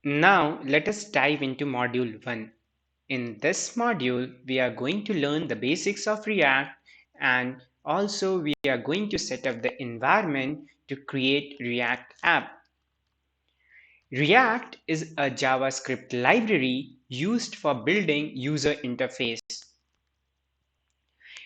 Now let us dive into module 1. In this module, we are going to learn the basics of React, and also we are going to set up the environment to create React app. React is a JavaScript library used for building user interface.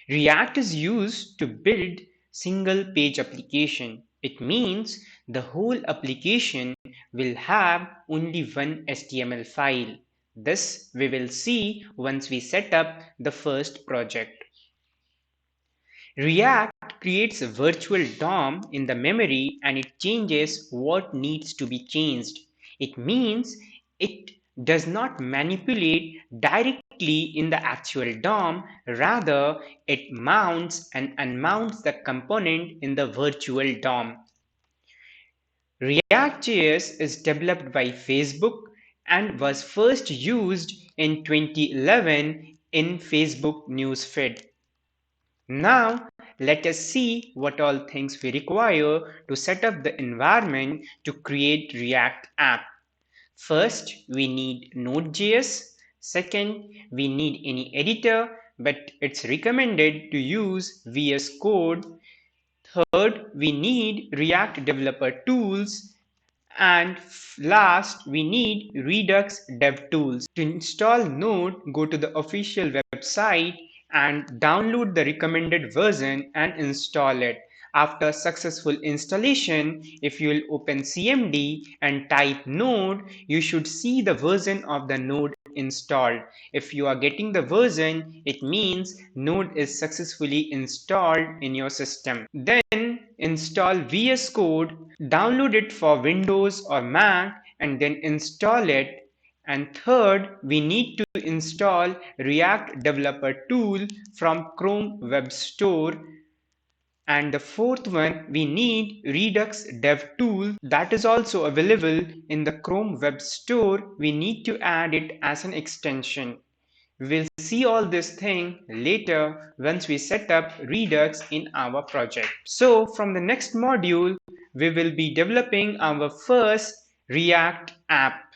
React is used to build single page application. It means the whole application will have only one HTML file. This we will see once we set up the first project. React creates a virtual DOM in the memory and it changes what needs to be changed. It means it does not manipulate directly in the actual DOM, rather it mounts and unmounts the component in the virtual DOM. React.js is developed by Facebook and was first used in 2011 in Facebook newsfeed. Now, let us see what all things we require to set up the environment to create React app. First, we need Node.js. Second, we need any editor, but it's recommended to use VS Code. Third, we need React Developer Tools. And last, we need Redux DevTools. To install Node, go to the official website and download the recommended version and install it. After successful installation, if you will open CMD and type Node, you should see the version of the Node installed. If you are getting the version, it means Node is successfully installed in your system. Then install VS Code, download it for Windows or Mac, and then install it. And third, we need to install React Developer Tool from Chrome Web Store. And the fourth one, we need Redux Dev Tool that is also available in the Chrome Web Store. We need to add it as an extension. We'll see all this thing later once we set up Redux in our project. So from the next module, we will be developing our first React app.